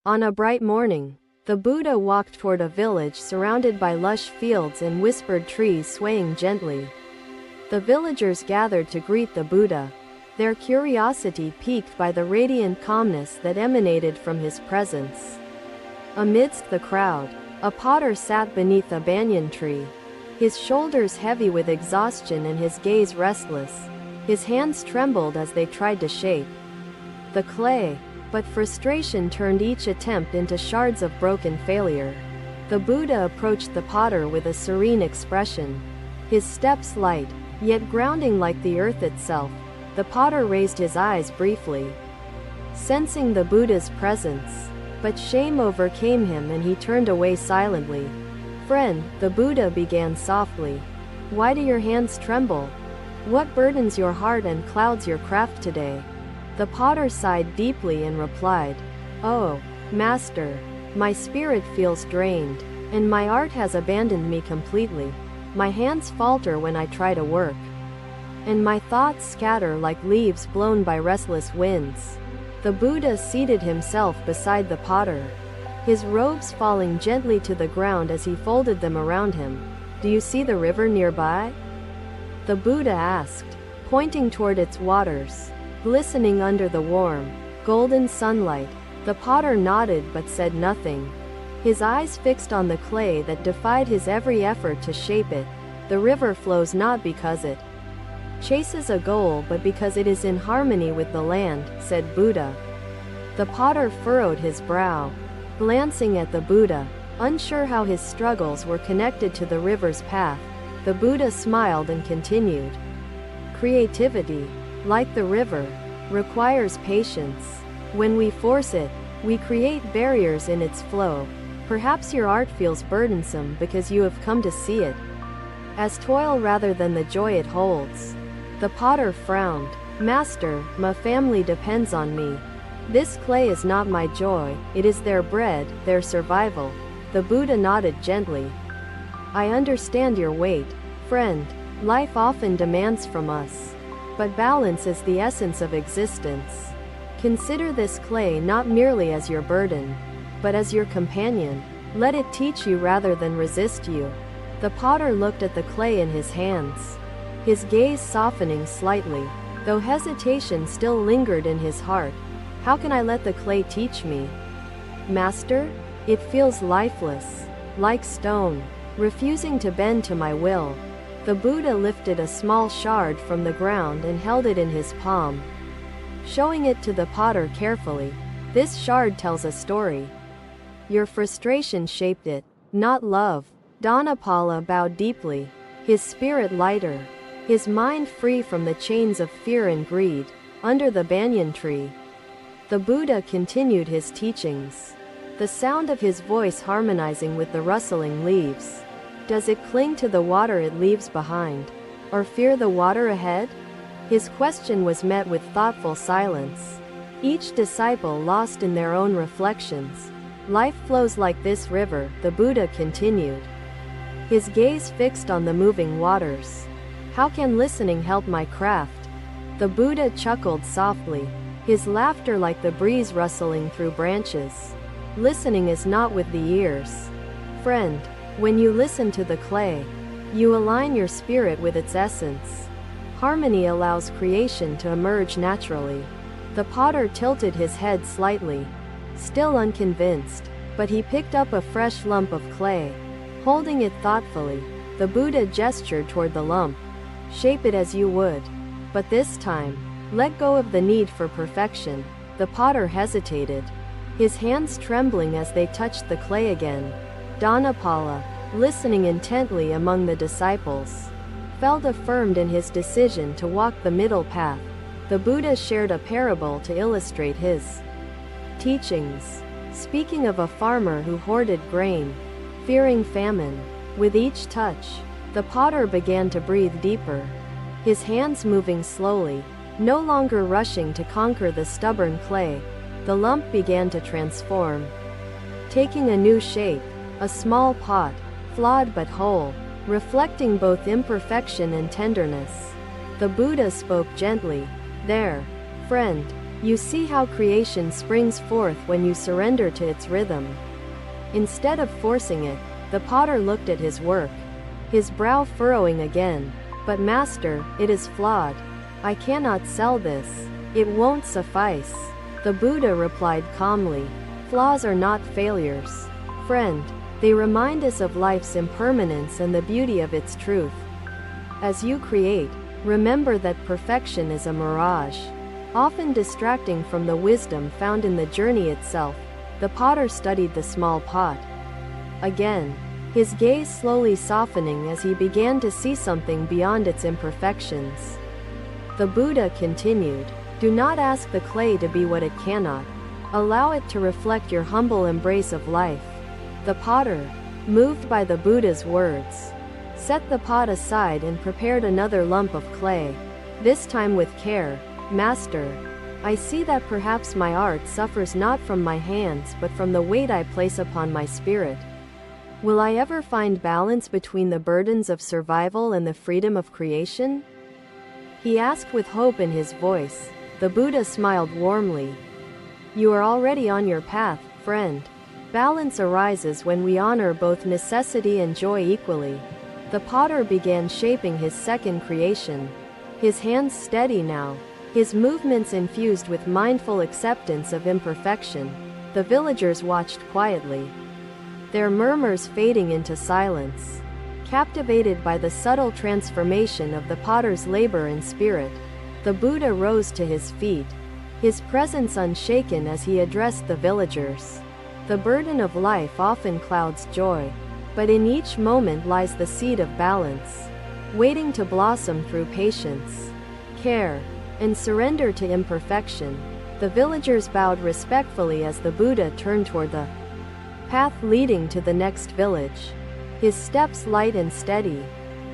On a bright morning, the Buddha walked toward a village surrounded by lush fields and whispered trees swaying gently. The villagers gathered to greet the Buddha, their curiosity piqued by the radiant calmness that emanated from his presence. Amidst the crowd, a potter sat beneath a banyan tree, his shoulders heavy with exhaustion and his gaze restless. His hands trembled as they tried to shape the clay, but frustration turned each attempt into shards of broken failure. The Buddha approached the potter with a serene expression, his steps light, yet grounding like the earth itself. The potter raised his eyes briefly, sensing the Buddha's presence, but shame overcame him and he turned away silently. "Friend," the Buddha began softly, "why do your hands tremble? What burdens your heart and clouds your craft today?" The potter sighed deeply and replied, "Oh, Master, my spirit feels drained, and my art has abandoned me completely. My hands falter when I try to work, and my thoughts scatter like leaves blown by restless winds." The Buddha seated himself beside the potter, his robes falling gently to the ground as he folded them around him. "Do you see the river nearby?" the Buddha asked, pointing toward its waters, glistening under the warm, golden sunlight. The potter nodded but said nothing, his eyes fixed on the clay that defied his every effort to shape it. "The river flows not because it chases a goal but because it is in harmony with the land," said Buddha. The potter furrowed his brow, glancing at the Buddha, unsure how his struggles were connected to the river's path. The Buddha smiled and continued, "Creativity, like the river, requires patience. When we force it, we create barriers in its flow. Perhaps your art feels burdensome because you have come to see it as toil rather than the joy it holds." The potter frowned. "Master, my family depends on me. This clay is not my joy, it is their bread, their survival." The Buddha nodded gently. "I understand your weight, friend. Life often demands from us, but balance is the essence of existence. Consider this clay not merely as your burden, but as your companion. Let it teach you rather than resist you." The potter looked at the clay in his hands, his gaze softening slightly, though hesitation still lingered in his heart. "How can I let the clay teach me, Master? It feels lifeless, like stone, refusing to bend to my will." The Buddha lifted a small shard from the ground and held it in his palm, showing it to the potter carefully. "This shard tells a story. Your frustration shaped it, not love." Dhanapala bowed deeply, his spirit lighter, his mind free from the chains of fear and greed. Under the banyan tree, the Buddha continued his teachings, the sound of his voice harmonizing with the rustling leaves. "Does it cling to the water it leaves behind, or fear the water ahead?" His question was met with thoughtful silence, each disciple lost in their own reflections. "Life flows like this river," the Buddha continued, his gaze fixed on the moving waters. "How can listening help my craft?" The Buddha chuckled softly, his laughter like the breeze rustling through branches. "Listening is not with the ears, friend. When you listen to the clay, you align your spirit with its essence. Harmony allows creation to emerge naturally." The potter tilted his head slightly, still unconvinced, but he picked up a fresh lump of clay, holding it thoughtfully. The Buddha gestured toward the lump. "Shape it as you would, but this time, let go of the need for perfection." The potter hesitated, his hands trembling as they touched the clay again. Dhanapala, listening intently among the disciples, felt affirmed in his decision to walk the middle path. The Buddha shared a parable to illustrate his teachings, speaking of a farmer who hoarded grain, fearing famine. With each touch, the potter began to breathe deeper, his hands moving slowly, no longer rushing to conquer the stubborn clay. The lump began to transform, taking a new shape, a small pot, flawed but whole, reflecting both imperfection and tenderness. The Buddha spoke gently, "There, friend, You see how creation springs forth when you surrender to its rhythm. Instead of forcing it, the potter looked at his work, his brow furrowing again. But master, it is flawed. I cannot sell this. It won't suffice. The Buddha replied calmly, flaws are not failures, friend. They remind us of life's impermanence and the beauty of its truth. As you create, remember that perfection is a mirage, often distracting from the wisdom found in the journey itself. The potter studied the small pot again, his gaze slowly softening as he began to see something beyond its imperfections. The Buddha continued, do not ask the clay to be what it cannot. Allow it to reflect your humble embrace of life. The potter, moved by the Buddha's words, set the pot aside and prepared another lump of clay, this time with care. Master, I see that perhaps my art suffers not from my hands but from the weight I place upon my spirit. Will I ever find balance between the burdens of survival and the freedom of creation? He asked with hope in his voice. The Buddha smiled warmly. You are already on your path, friend. Balance arises when we honor both necessity and joy equally. The potter began shaping his second creation. His hands steady now, his movements infused with mindful acceptance of imperfection. The villagers watched quietly, their murmurs fading into silence, captivated by the subtle transformation of the potter's labor and spirit. The Buddha rose to his feet, his presence unshaken as he addressed the villagers. The burden of life often clouds joy, but in each moment lies the seed of balance, waiting to blossom through patience, care, and surrender to imperfection. The villagers bowed respectfully as the Buddha turned toward the path leading to the next village, his steps light and steady.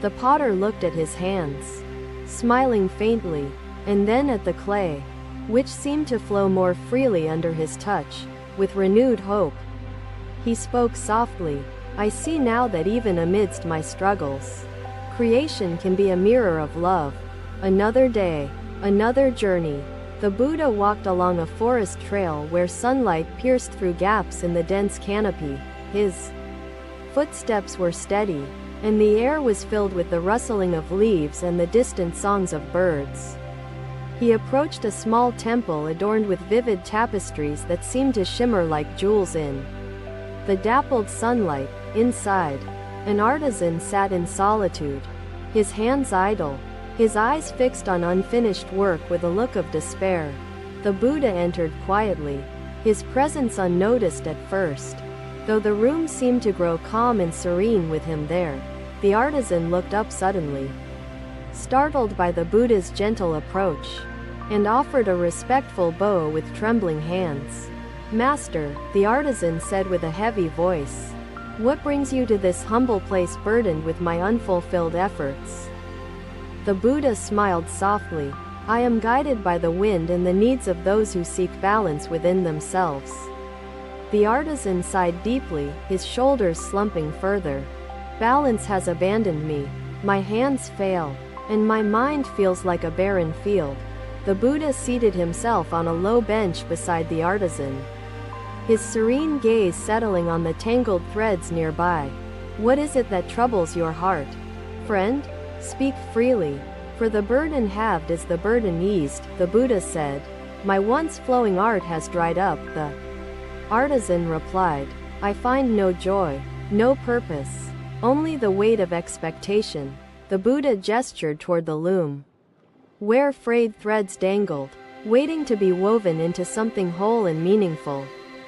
The potter looked at his hands, smiling faintly, and then at the clay, which seemed to flow more freely under his touch. With renewed hope, he spoke softly, I see now that even amidst my struggles, creation can be a mirror of love. Another day, another journey. The Buddha walked along a forest trail where sunlight pierced through gaps in the dense canopy. His footsteps were steady, and the air was filled with the rustling of leaves and the distant songs of birds. He approached a small temple adorned with vivid tapestries that seemed to shimmer like jewels in the dappled sunlight. Inside, an artisan sat in solitude, his hands idle, his eyes fixed on unfinished work with a look of despair. The Buddha entered quietly, his presence unnoticed at first, though the room seemed to grow calm and serene with him there. The artisan looked up suddenly, startled by the Buddha's gentle approach, and offered a respectful bow with trembling hands. Master, the artisan said with a heavy voice, what brings you to this humble place burdened with my unfulfilled efforts? The Buddha smiled softly. I am guided by the wind and the needs of those who seek balance within themselves. The artisan sighed deeply, his shoulders slumping further. Balance has abandoned me. My hands fail, and my mind feels like a barren field. The Buddha seated himself on a low bench beside the artisan, his serene gaze settling on the tangled threads nearby. What is it that troubles your heart, friend? Speak freely, for the burden halved is the burden eased, the Buddha said. My once flowing art has dried up, the artisan replied. I find no joy, no purpose, only the weight of expectation. The Buddha gestured toward the loom, where frayed threads dangled, waiting to be woven into something whole and meaningful.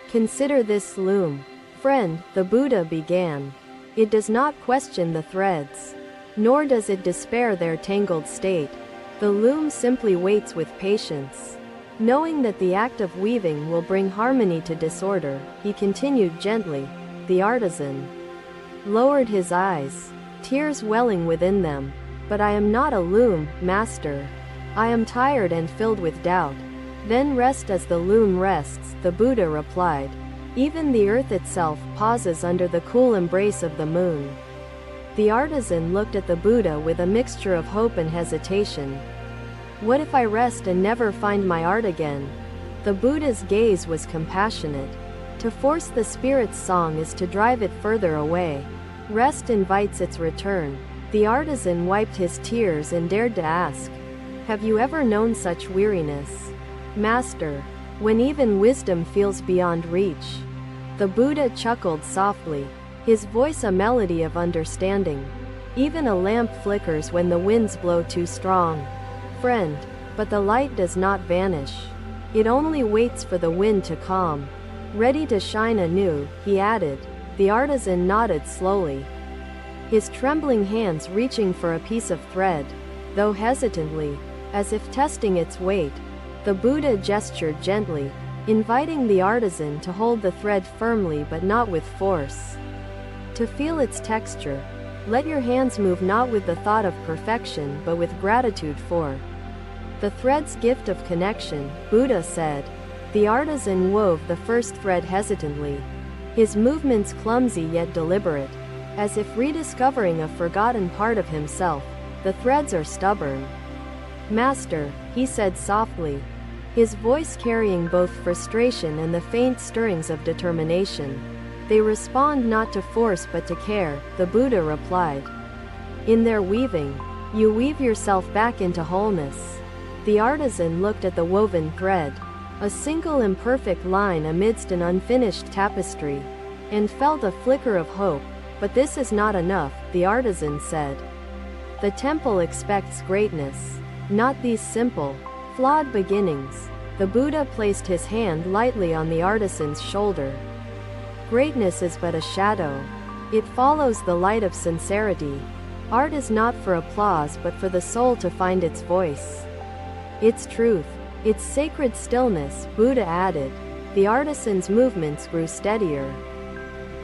Consider this loom, friend, the Buddha began. It does not question the threads, nor does it despair their tangled state. The loom simply waits with patience, knowing that the act of weaving will bring harmony to disorder. He continued gently. The artisan lowered his eyes, tears welling within them. But I am not a loom, master. I am tired and filled with doubt. Then rest as the loom rests, the Buddha replied. Even the earth itself pauses under the cool embrace of the moon. The artisan looked at the Buddha with a mixture of hope and hesitation. What if I rest and never find my art again? The Buddha's gaze was compassionate. To force the spirit's song is to drive it further away. Rest invites its return. The artisan wiped his tears and dared to ask, "Have you ever known such weariness, Master, when even wisdom feels beyond reach?" The Buddha chuckled softly, his voice a melody of understanding. "Even a lamp flickers when the winds blow too strong, friend, but the light does not vanish. It only waits for the wind to calm, ready to shine anew," he added. The artisan nodded slowly, his trembling hands reaching for a piece of thread, though hesitantly, as if testing its weight. The Buddha gestured gently, inviting the artisan to hold the thread firmly but not with force. To feel its texture, let your hands move not with the thought of perfection but with gratitude for the thread's gift of connection, Buddha said. The artisan wove the first thread hesitantly, his movements clumsy yet deliberate, as if rediscovering a forgotten part of himself. "The threads are stubborn, Master," he said softly, his voice carrying both frustration and the faint stirrings of determination. "They respond not to force but to care," the Buddha replied. "In their weaving, you weave yourself back into wholeness." The artisan looked at the woven thread, a single imperfect line amidst an unfinished tapestry, and felt a flicker of hope. "But this is not enough," the artisan said. "The temple expects greatness, not these simple, flawed beginnings." The Buddha placed his hand lightly on the artisan's shoulder. "Greatness is but a shadow. It follows the light of sincerity. Art is not for applause but for the soul to find its voice, its truth, its sacred stillness," Buddha added. The artisan's movements grew steadier,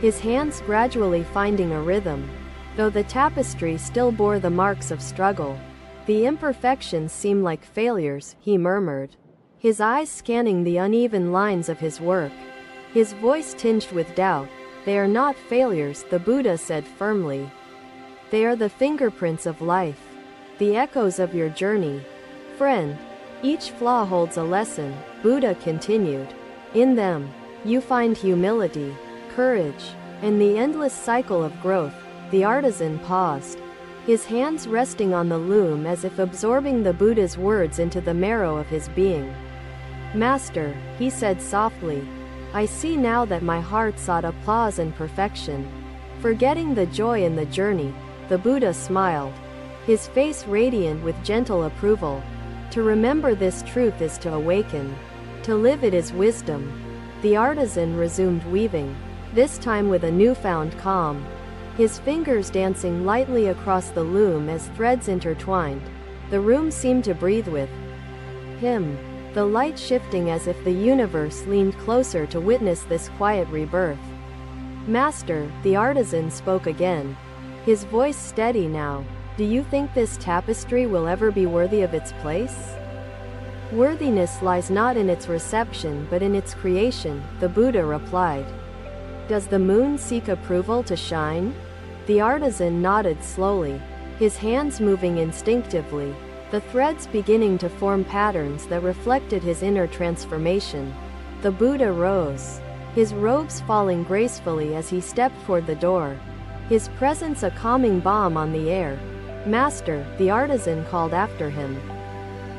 his hands gradually finding a rhythm, though the tapestry still bore the marks of struggle. "The imperfections seem like failures," he murmured, his eyes scanning the uneven lines of his work, his voice tinged with doubt. "They are not failures," the Buddha said firmly. "They are the fingerprints of life, the echoes of your journey, friend. Each flaw holds a lesson," Buddha continued. "In them, you find humility, courage, and the endless cycle of growth." The artisan paused, his hands resting on the loom as if absorbing the Buddha's words into the marrow of his being. "Master," he said softly, "I see now that my heart sought applause and perfection, forgetting the joy in the journey." The Buddha smiled, his face radiant with gentle approval. "To remember this truth is to awaken. To live it is wisdom." The artisan resumed weaving, this time with a newfound calm, his fingers dancing lightly across the loom as threads intertwined. The room seemed to breathe with him, the light shifting as if the universe leaned closer to witness this quiet rebirth. "Master," the artisan spoke again, his voice steady now, "do you think this tapestry will ever be worthy of its place?" "Worthiness lies not in its reception but in its creation," the Buddha replied. "Does the moon seek approval to shine?" The artisan nodded slowly, his hands moving instinctively, the threads beginning to form patterns that reflected his inner transformation. The Buddha rose, his robes falling gracefully as he stepped toward the door, his presence a calming balm on the air. "Master," the artisan called after him,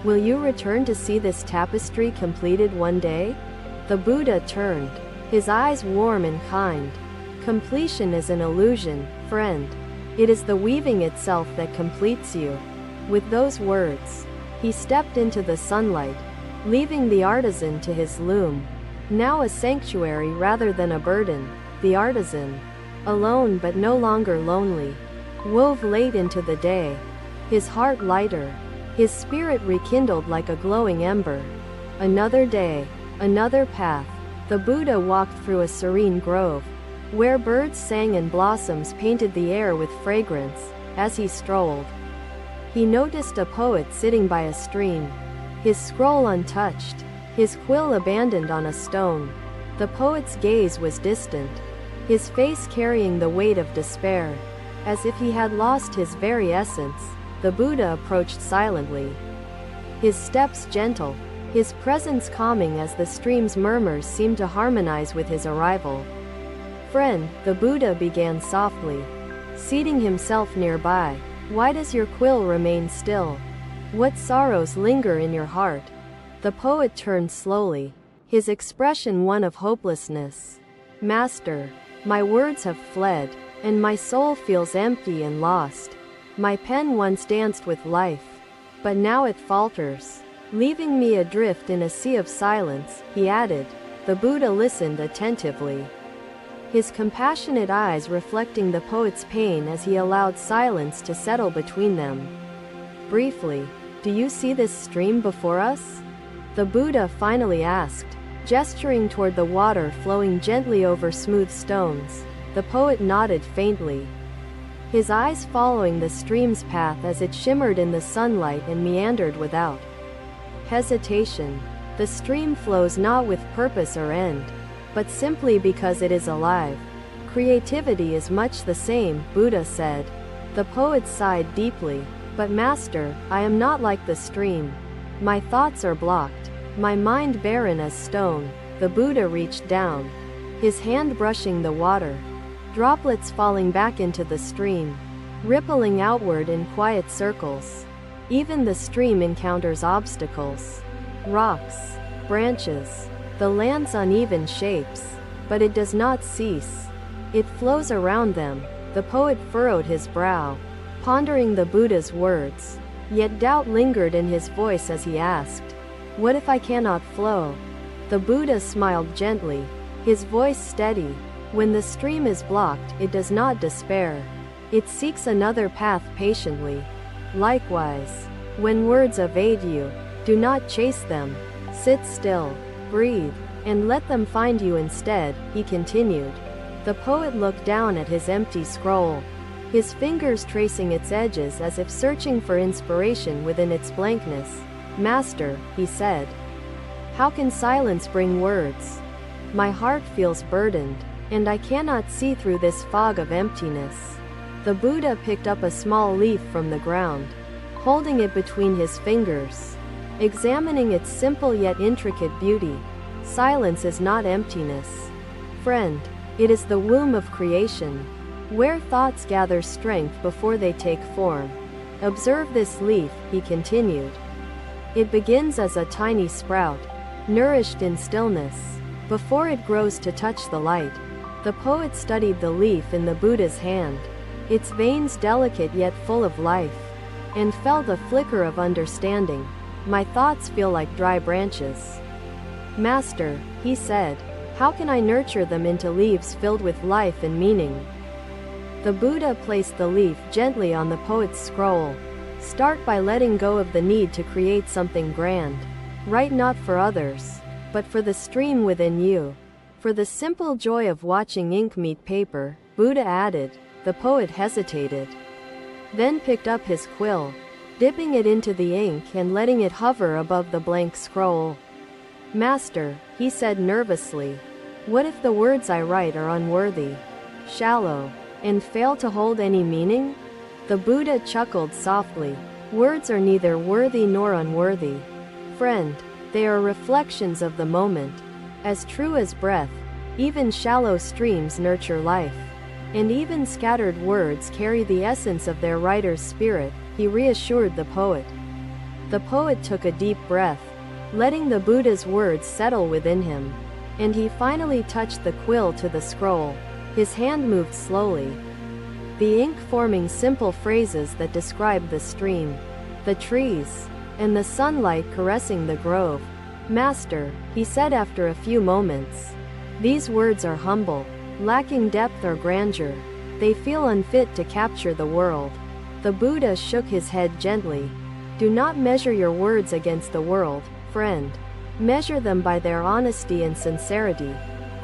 "will you return to see this tapestry completed one day?" The Buddha turned, his eyes warm and kind. "Completion is an illusion, friend. It is the weaving itself that completes you." With those words, he stepped into the sunlight, leaving the artisan to his loom, now a sanctuary rather than a burden. The artisan, alone but no longer lonely, wove late into the day, his heart lighter, his spirit rekindled like a glowing ember. Another day, another path. The Buddha walked through a serene grove, where birds sang and blossoms painted the air with fragrance. As he strolled, he noticed a poet sitting by a stream, his scroll untouched, his quill abandoned on a stone. The poet's gaze was distant, his face carrying the weight of despair, as if he had lost his very essence. The Buddha approached silently, his steps gentle, his presence calming as the stream's murmurs seemed to harmonize with his arrival. "Friend," the Buddha began softly, seating himself nearby, "why does your quill remain still? What sorrows linger in your heart?" The poet turned slowly, his expression one of hopelessness. "Master, my words have fled, and my soul feels empty and lost. My pen once danced with life, but now it falters, leaving me adrift in a sea of silence," he added. The Buddha listened attentively, his compassionate eyes reflecting the poet's pain as he allowed silence to settle between them. Briefly, "Do you see this stream before us?" the Buddha finally asked, gesturing toward the water flowing gently over smooth stones. The poet nodded faintly, his eyes following the stream's path as it shimmered in the sunlight and meandered without hesitation. "The stream flows not with purpose or end, but simply because it is alive. Creativity is much the same," Buddha said. The poet sighed deeply. "But Master, I am not like the stream. My thoughts are blocked, my mind barren as stone." The Buddha reached down, his hand brushing the water, droplets falling back into the stream, rippling outward in quiet circles. Even the stream encounters obstacles, rocks, branches, the land's uneven shapes, but it does not cease. It flows around them. The poet furrowed his brow, pondering the Buddha's words, yet doubt lingered in his voice as he asked, "What if I cannot flow?" The Buddha smiled gently, his voice steady. "When the stream is blocked, it does not despair. It seeks another path patiently. Likewise, when words evade you, do not chase them. Sit still, breathe, and let them find you instead," he continued. The poet looked down at his empty scroll, his fingers tracing its edges as if searching for inspiration within its blankness. "Master," he said, "how can silence bring words? My heart feels burdened, and I cannot see through this fog of emptiness." The Buddha picked up a small leaf from the ground, holding it between his fingers, examining its simple yet intricate beauty. "Silence is not emptiness, friend. It is the womb of creation, where thoughts gather strength before they take form. Observe this leaf," he continued. "It begins as a tiny sprout, nourished in stillness, before it grows to touch the light." The poet studied the leaf in the Buddha's hand, its veins delicate yet full of life, and felt a flicker of understanding. "My thoughts feel like dry branches. Master," he said, "how can I nurture them into leaves filled with life and meaning?" The Buddha placed the leaf gently on the poet's scroll. "Start by letting go of the need to create something grand. Write not for others, but for the stream within you. For the simple joy of watching ink meet paper," Buddha added. The poet hesitated, then picked up his quill, dipping it into the ink and letting it hover above the blank scroll. "Master," he said nervously, "what if the words I write are unworthy, shallow, and fail to hold any meaning?" The Buddha chuckled softly. "Words are neither worthy nor unworthy, friend. They are reflections of the moment. As true as breath, even shallow streams nurture life, and even scattered words carry the essence of their writer's spirit," he reassured the poet. The poet took a deep breath, letting the Buddha's words settle within him, and he finally touched the quill to the scroll. His hand moved slowly, the ink forming simple phrases that described the stream, the trees, and the sunlight caressing the grove. "Master," he said after a few moments, "these words are humble, lacking depth or grandeur. They feel unfit to capture the world." The Buddha shook his head gently. "Do not measure your words against the world, friend. Measure them by their honesty and sincerity.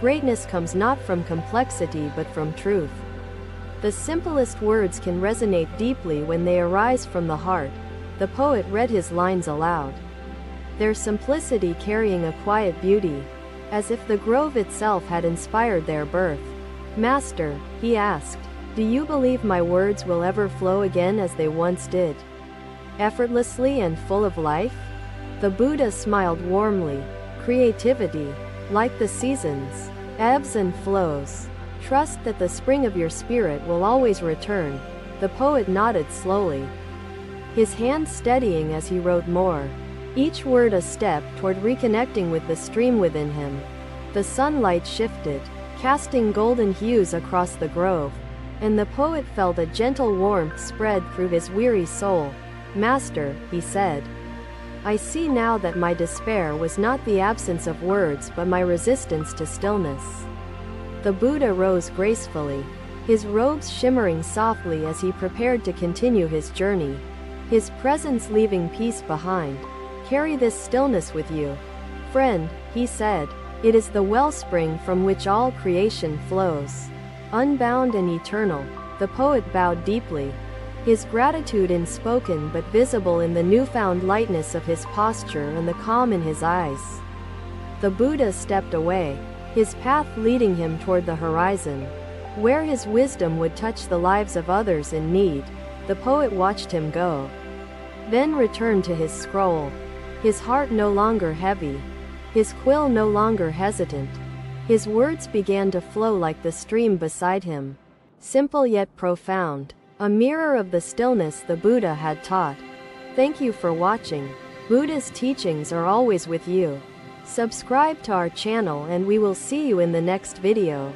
Greatness comes not from complexity but from truth. The simplest words can resonate deeply when they arise from the heart." The poet read his lines aloud, their simplicity carrying a quiet beauty, as if the grove itself had inspired their birth. "Master," he asked, "do you believe my words will ever flow again as they once did, effortlessly and full of life?" The Buddha smiled warmly. Creativity, like the seasons, ebbs and flows. Trust that the spring of your spirit will always return. The poet nodded slowly, his hand steadying as he wrote more, each word a step toward reconnecting with the stream within him. The sunlight shifted, casting golden hues across the grove, and the poet felt a gentle warmth spread through his weary soul. "Master," he said, "I see now that my despair was not the absence of words but my resistance to stillness." The Buddha rose gracefully, his robes shimmering softly as he prepared to continue his journey, his presence leaving peace behind. "Carry this stillness with you, friend," he said. "It is the wellspring from which all creation flows. Unbound and eternal." The poet bowed deeply, his gratitude unspoken but visible in the newfound lightness of his posture and the calm in his eyes. The Buddha stepped away, his path leading him toward the horizon, where his wisdom would touch the lives of others in need. The poet watched him go, then returned to his scroll, his heart no longer heavy, his quill no longer hesitant. His words began to flow like the stream beside him, simple yet profound, a mirror of the stillness the Buddha had taught. Thank you for watching. Buddha's teachings are always with you. Subscribe to our channel and we will see you in the next video.